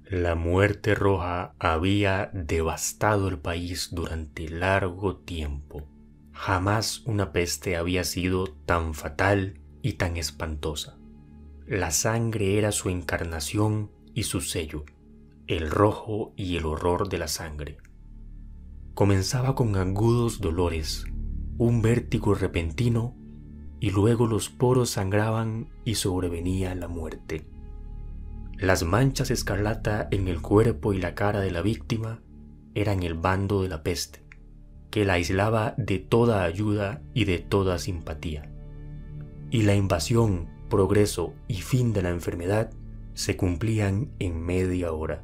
La muerte roja había devastado el país durante largo tiempo. Jamás una peste había sido tan fatal y tan espantosa. La sangre era su encarnación y su sello, el rojo y el horror de la sangre. Comenzaba con agudos dolores, un vértigo repentino, y luego los poros sangraban y sobrevenía la muerte. Las manchas escarlata en el cuerpo y la cara de la víctima eran el bando de la peste, que la aislaba de toda ayuda y de toda simpatía. Y la invasión, progreso y fin de la enfermedad se cumplían en media hora.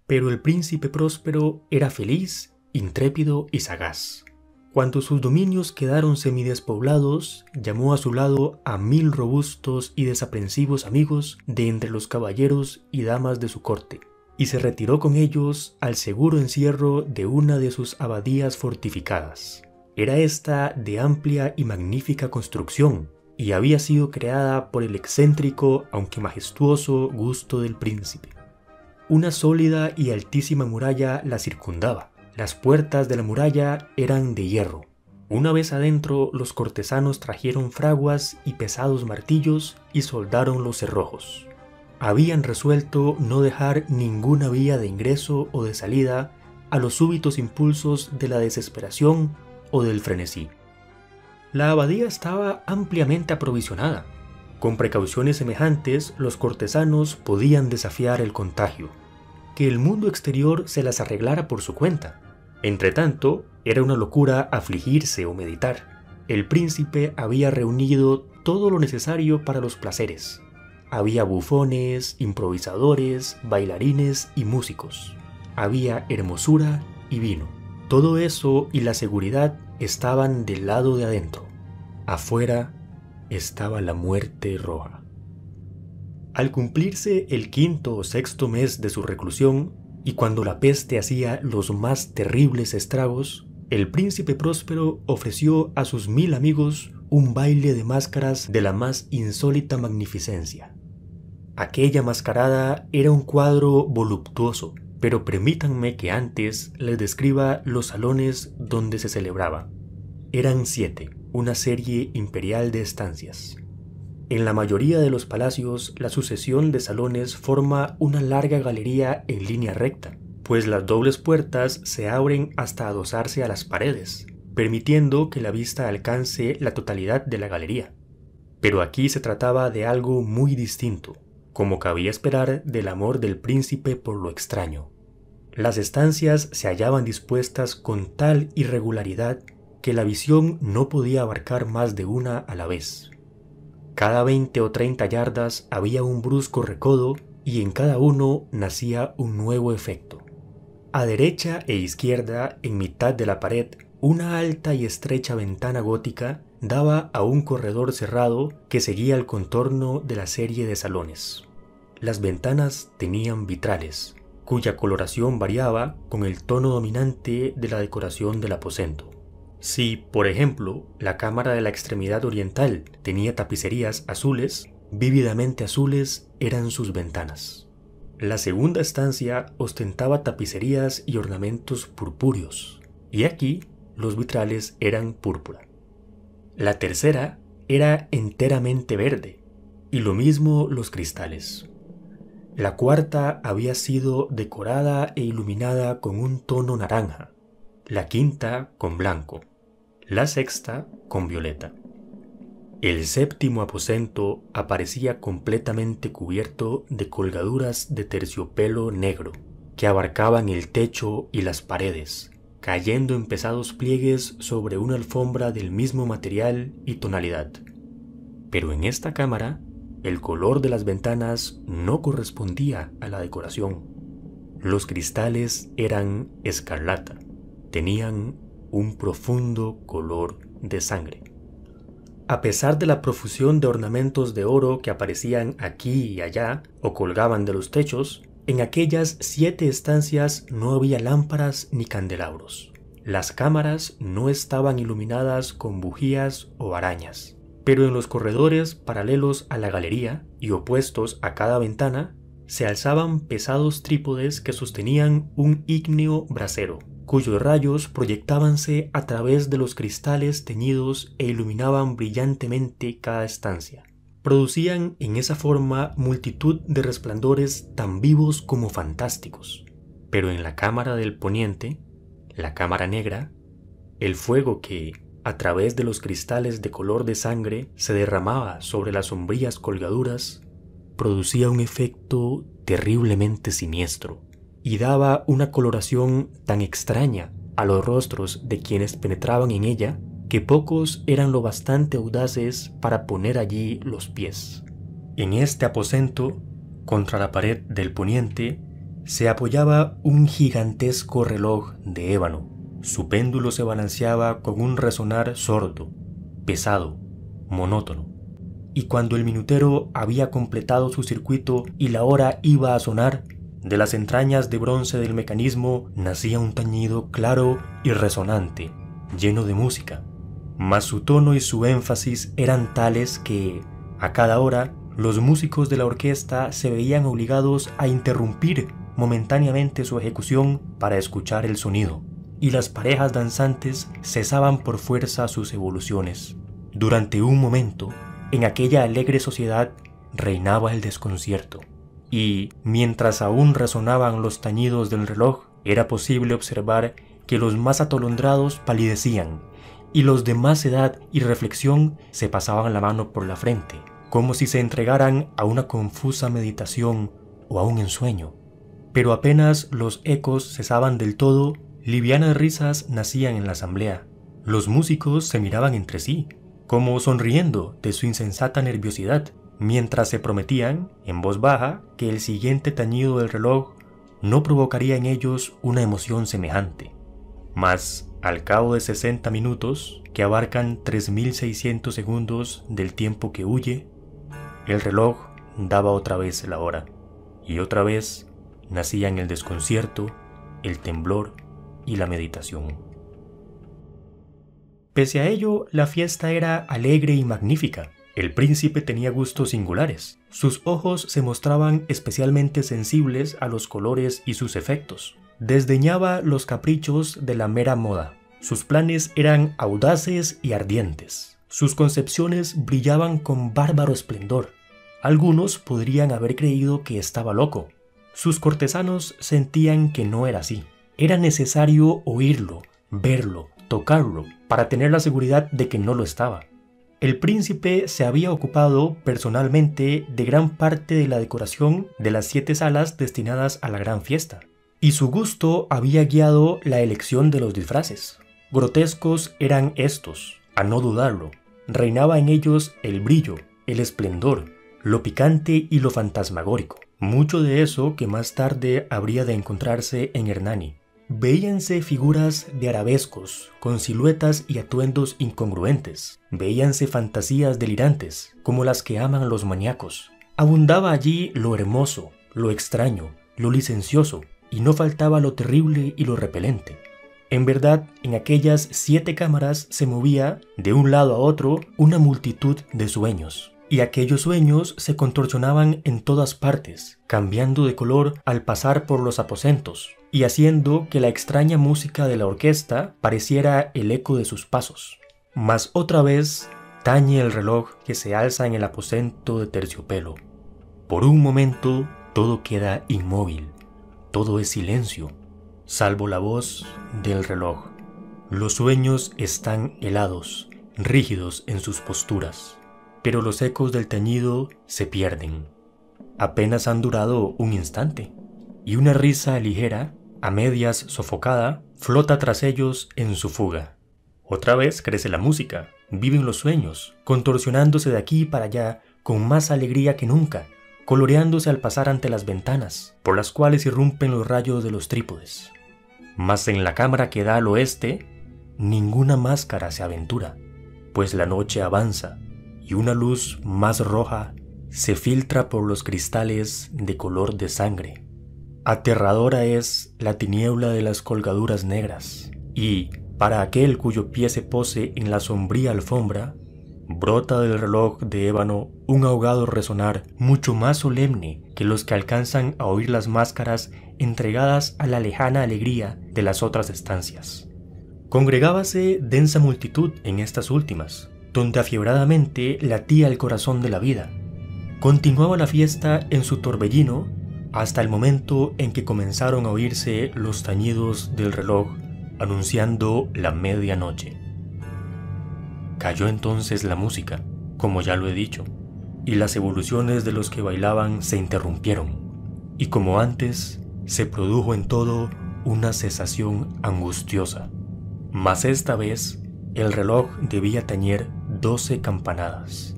Pero el príncipe próspero era feliz, intrépido y sagaz. Cuando sus dominios quedaron semidespoblados, llamó a su lado a 1000 robustos y desaprensivos amigos de entre los caballeros y damas de su corte, y se retiró con ellos al seguro encierro de una de sus abadías fortificadas. Era esta de amplia y magnífica construcción, y había sido creada por el excéntrico, aunque majestuoso, gusto del príncipe. Una sólida y altísima muralla la circundaba. Las puertas de la muralla eran de hierro. Una vez adentro, los cortesanos trajeron fraguas y pesados martillos y soldaron los cerrojos. Habían resuelto no dejar ninguna vía de ingreso o de salida a los súbitos impulsos de la desesperación o del frenesí. La abadía estaba ampliamente aprovisionada. Con precauciones semejantes, los cortesanos podían desafiar el contagio. Que el mundo exterior se las arreglara por su cuenta. Entretanto, era una locura afligirse o meditar. El príncipe había reunido todo lo necesario para los placeres. Había bufones, improvisadores, bailarines y músicos. Había hermosura y vino. Todo eso y la seguridad estaban del lado de adentro. Afuera estaba la muerte roja. Al cumplirse el 5º o 6º mes de su reclusión, y cuando la peste hacía los más terribles estragos, el príncipe próspero ofreció a sus 1000 amigos un baile de máscaras de la más insólita magnificencia. Aquella mascarada era un cuadro voluptuoso, pero permítanme que antes les describa los salones donde se celebraba. Eran 7, una serie imperial de estancias. En la mayoría de los palacios, la sucesión de salones forma una larga galería en línea recta, pues las dobles puertas se abren hasta adosarse a las paredes, permitiendo que la vista alcance la totalidad de la galería. Pero aquí se trataba de algo muy distinto, como cabía esperar del amor del príncipe por lo extraño. Las estancias se hallaban dispuestas con tal irregularidad que la visión no podía abarcar más de una a la vez. Cada 20 o 30 yardas había un brusco recodo y en cada uno nacía un nuevo efecto. A derecha e izquierda, en mitad de la pared, una alta y estrecha ventana gótica daba a un corredor cerrado que seguía el contorno de la serie de salones. Las ventanas tenían vitrales, cuya coloración variaba con el tono dominante de la decoración del aposento. Si, por ejemplo, la cámara de la extremidad oriental tenía tapicerías azules, vívidamente azules eran sus ventanas. La segunda estancia ostentaba tapicerías y ornamentos purpúreos, y aquí los vitrales eran púrpura. La tercera era enteramente verde, y lo mismo los cristales. La cuarta había sido decorada e iluminada con un tono naranja, la quinta con blanco, la sexta con violeta. El 7º aposento aparecía completamente cubierto de colgaduras de terciopelo negro que abarcaban el techo y las paredes, cayendo en pesados pliegues sobre una alfombra del mismo material y tonalidad. Pero en esta cámara, el color de las ventanas no correspondía a la decoración. Los cristales eran escarlata, tenían un profundo color de sangre. A pesar de la profusión de ornamentos de oro que aparecían aquí y allá o colgaban de los techos, en aquellas 7 estancias no había lámparas ni candelabros. Las cámaras no estaban iluminadas con bujías o arañas. pero en los corredores paralelos a la galería y opuestos a cada ventana se alzaban pesados trípodes que sostenían un ígneo brasero, cuyos rayos proyectábanse a través de los cristales teñidos e iluminaban brillantemente cada estancia. Producían en esa forma multitud de resplandores tan vivos como fantásticos. Pero en la cámara del poniente, la cámara negra, el fuego que, a través de los cristales de color de sangre, se derramaba sobre las sombrías colgaduras, producía un efecto terriblemente siniestro y daba una coloración tan extraña a los rostros de quienes penetraban en ella que pocos eran lo bastante audaces para poner allí los pies. En este aposento, contra la pared del poniente, se apoyaba un gigantesco reloj de ébano. Su péndulo se balanceaba con un resonar sordo, pesado, monótono. Y cuando el minutero había completado su circuito y la hora iba a sonar, de las entrañas de bronce del mecanismo nacía un tañido claro y resonante, lleno de música. Mas su tono y su énfasis eran tales que, a cada hora, los músicos de la orquesta se veían obligados a interrumpir momentáneamente su ejecución para escuchar el sonido, y las parejas danzantes cesaban por fuerza sus evoluciones. Durante un momento, en aquella alegre sociedad reinaba el desconcierto, y mientras aún resonaban los tañidos del reloj, era posible observar que los más atolondrados palidecían, y los de más edad y reflexión se pasaban la mano por la frente, como si se entregaran a una confusa meditación o a un ensueño. Pero apenas los ecos cesaban del todo, livianas risas nacían en la asamblea. Los músicos se miraban entre sí, como sonriendo de su insensata nerviosidad, mientras se prometían, en voz baja, que el siguiente tañido del reloj no provocaría en ellos una emoción semejante. Mas, al cabo de 60 minutos, que abarcan 3600 segundos del tiempo que huye, el reloj daba otra vez la hora, y otra vez nacían el desconcierto, el temblor y la meditación. Pese a ello, la fiesta era alegre y magnífica. El príncipe tenía gustos singulares. Sus ojos se mostraban especialmente sensibles a los colores y sus efectos. Desdeñaba los caprichos de la mera moda. Sus planes eran audaces y ardientes. Sus concepciones brillaban con bárbaro esplendor. Algunos podrían haber creído que estaba loco. Sus cortesanos sentían que no era así. Era necesario oírlo, verlo, tocarlo, para tener la seguridad de que no lo estaba. El príncipe se había ocupado personalmente de gran parte de la decoración de las 7 salas destinadas a la gran fiesta, y su gusto había guiado la elección de los disfraces. Grotescos eran estos, a no dudarlo. Reinaba en ellos el brillo, el esplendor, lo picante y lo fantasmagórico. Mucho de eso que más tarde habría de encontrarse en Hernani. Veíanse figuras de arabescos, con siluetas y atuendos incongruentes. Veíanse fantasías delirantes, como las que aman los maníacos. Abundaba allí lo hermoso, lo extraño, lo licencioso, y no faltaba lo terrible y lo repelente. En verdad, en aquellas 7 cámaras se movía, de un lado a otro, una multitud de sueños. Y aquellos sueños se contorsionaban en todas partes, cambiando de color al pasar por los aposentos, y haciendo que la extraña música de la orquesta pareciera el eco de sus pasos. Mas otra vez tañe el reloj que se alza en el aposento de terciopelo. Por un momento todo queda inmóvil, todo es silencio, salvo la voz del reloj. Los sueños están helados, rígidos en sus posturas. Pero los ecos del tañido se pierden. Apenas han durado un instante, y una risa ligera, a medias sofocada, flota tras ellos en su fuga. Otra vez crece la música, viven los sueños, contorsionándose de aquí para allá con más alegría que nunca, coloreándose al pasar ante las ventanas, por las cuales irrumpen los rayos de los trípodes. Mas en la cámara que da al oeste, ninguna máscara se aventura, pues la noche avanza, y una luz más roja se filtra por los cristales de color de sangre. Aterradora es la tiniebla de las colgaduras negras, y, para aquel cuyo pie se pose en la sombría alfombra, brota del reloj de ébano un ahogado resonar mucho más solemne que los que alcanzan a oír las máscaras entregadas a la lejana alegría de las otras estancias. Congregábase densa multitud en estas últimas, donde afiebradamente latía el corazón de la vida. Continuaba la fiesta en su torbellino hasta el momento en que comenzaron a oírse los tañidos del reloj anunciando la medianoche. Cayó entonces la música, como ya lo he dicho, y las evoluciones de los que bailaban se interrumpieron, y como antes, se produjo en todo una cesación angustiosa. Mas esta vez, el reloj debía tañer 12 campanadas,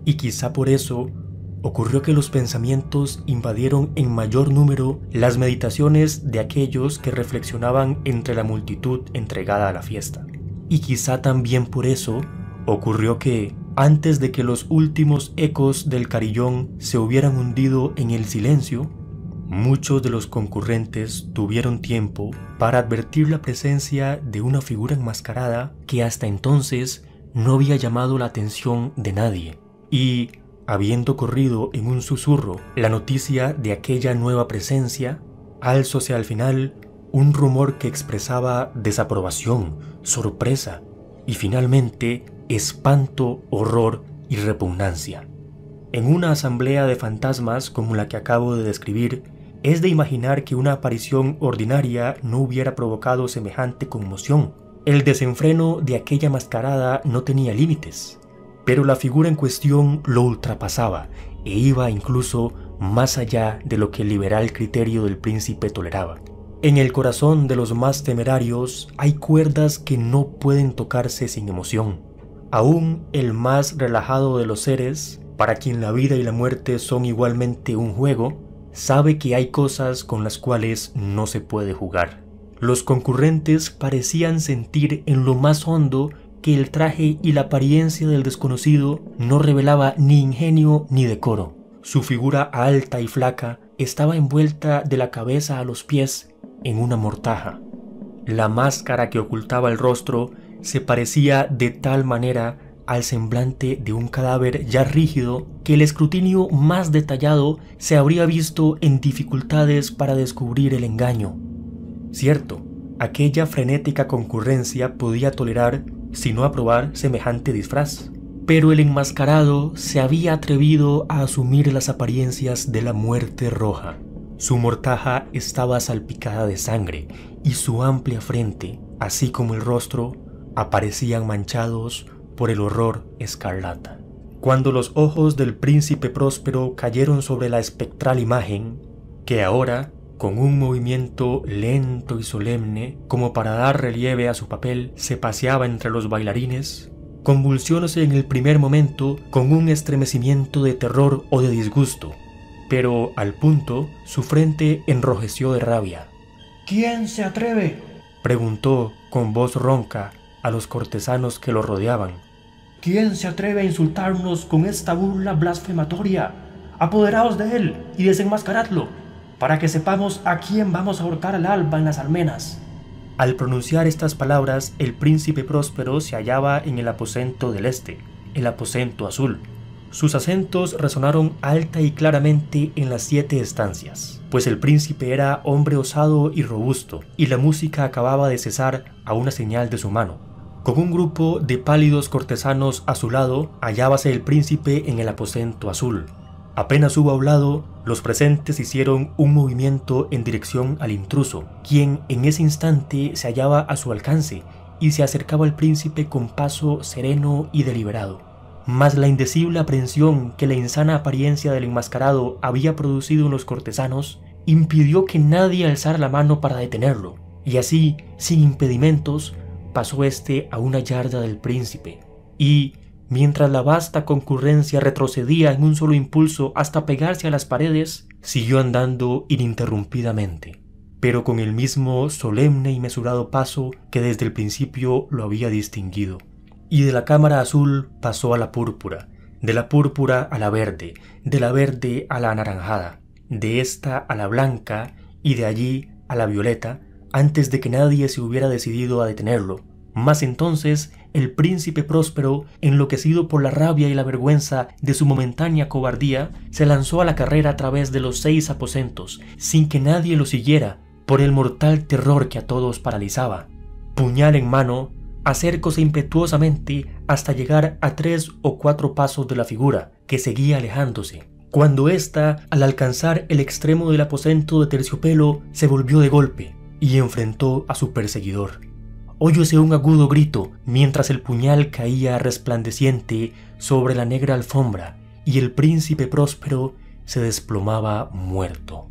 y quizá por eso ocurrió que los pensamientos invadieron en mayor número las meditaciones de aquellos que reflexionaban entre la multitud entregada a la fiesta. Y quizá también por eso ocurrió que, antes de que los últimos ecos del carillón se hubieran hundido en el silencio, muchos de los concurrentes tuvieron tiempo para advertir la presencia de una figura enmascarada que hasta entonces no había llamado la atención de nadie, y, habiendo corrido en un susurro la noticia de aquella nueva presencia, alzóse al final un rumor que expresaba desaprobación, sorpresa y finalmente espanto, horror y repugnancia. En una asamblea de fantasmas como la que acabo de describir, es de imaginar que una aparición ordinaria no hubiera provocado semejante conmoción. El desenfreno de aquella mascarada no tenía límites, pero la figura en cuestión lo ultrapasaba e iba incluso más allá de lo que el liberal criterio del príncipe toleraba. En el corazón de los más temerarios hay cuerdas que no pueden tocarse sin emoción. Aún el más relajado de los seres, para quien la vida y la muerte son igualmente un juego, sabe que hay cosas con las cuales no se puede jugar. Los concurrentes parecían sentir en lo más hondo que el traje y la apariencia del desconocido no revelaba ni ingenio ni decoro. Su figura alta y flaca estaba envuelta de la cabeza a los pies en una mortaja. La máscara que ocultaba el rostro se parecía de tal manera al semblante de un cadáver ya rígido que el escrutinio más detallado se habría visto en dificultades para descubrir el engaño. Cierto, aquella frenética concurrencia podía tolerar, si no aprobar, semejante disfraz, pero el enmascarado se había atrevido a asumir las apariencias de la muerte roja. Su mortaja estaba salpicada de sangre y su amplia frente, así como el rostro, aparecían manchados por el horror escarlata. Cuando los ojos del príncipe próspero cayeron sobre la espectral imagen, que ahora, con un movimiento lento y solemne, como para dar relieve a su papel, se paseaba entre los bailarines, convulsionóse en el primer momento con un estremecimiento de terror o de disgusto, pero al punto su frente enrojeció de rabia. ¿Quién se atreve?, preguntó con voz ronca a los cortesanos que lo rodeaban. ¿Quién se atreve a insultarnos con esta burla blasfematoria? Apoderaos de él y desenmascaradlo, para que sepamos a quién vamos a ahorcar al alba en las almenas. Al pronunciar estas palabras, el príncipe próspero se hallaba en el aposento del este, el aposento azul. Sus acentos resonaron alta y claramente en las 7 estancias, pues el príncipe era hombre osado y robusto, y la música acababa de cesar a una señal de su mano. Con un grupo de pálidos cortesanos a su lado, hallábase el príncipe en el aposento azul. Apenas hubo hablado, los presentes hicieron un movimiento en dirección al intruso, quien en ese instante se hallaba a su alcance y se acercaba al príncipe con paso sereno y deliberado. Mas la indecible aprensión que la insana apariencia del enmascarado había producido en los cortesanos impidió que nadie alzara la mano para detenerlo, y así, sin impedimentos, pasó éste a una yarda del príncipe, y, mientras la vasta concurrencia retrocedía en un solo impulso hasta pegarse a las paredes, siguió andando ininterrumpidamente, pero con el mismo solemne y mesurado paso que desde el principio lo había distinguido. Y de la cámara azul pasó a la púrpura, de la púrpura a la verde, de la verde a la anaranjada, de esta a la blanca y de allí a la violeta, antes de que nadie se hubiera decidido a detenerlo. Mas entonces el príncipe Próspero, enloquecido por la rabia y la vergüenza de su momentánea cobardía, se lanzó a la carrera a través de los 6 aposentos, sin que nadie lo siguiera, por el mortal terror que a todos paralizaba. Puñal en mano, acércose impetuosamente hasta llegar a 3 o 4 pasos de la figura, que seguía alejándose, cuando ésta, al alcanzar el extremo del aposento de terciopelo, se volvió de golpe y enfrentó a su perseguidor. Óyose un agudo grito mientras el puñal caía resplandeciente sobre la negra alfombra y el príncipe Próspero se desplomaba muerto.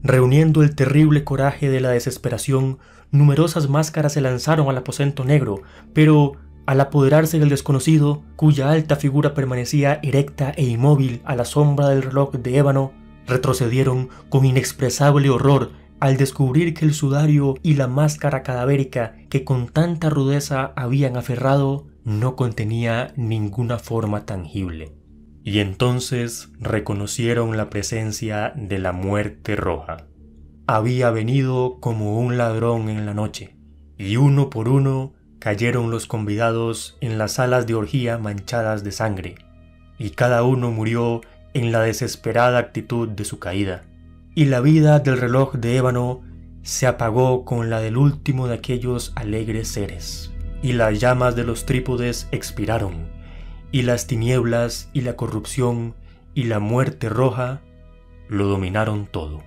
Reuniendo el terrible coraje de la desesperación, numerosas máscaras se lanzaron al aposento negro, pero al apoderarse del desconocido, cuya alta figura permanecía erecta e inmóvil a la sombra del reloj de ébano, retrocedieron con inexpresable horror al descubrir que el sudario y la máscara cadavérica que con tanta rudeza habían aferrado no contenía ninguna forma tangible. Y entonces reconocieron la presencia de la muerte roja. Había venido como un ladrón en la noche, y uno por uno cayeron los convidados en las salas de orgía manchadas de sangre, y cada uno murió en la desesperada actitud de su caída. Y la vida del reloj de ébano se apagó con la del último de aquellos alegres seres, y las llamas de los trípodes expiraron, y las tinieblas y la corrupción y la muerte roja lo dominaron todo.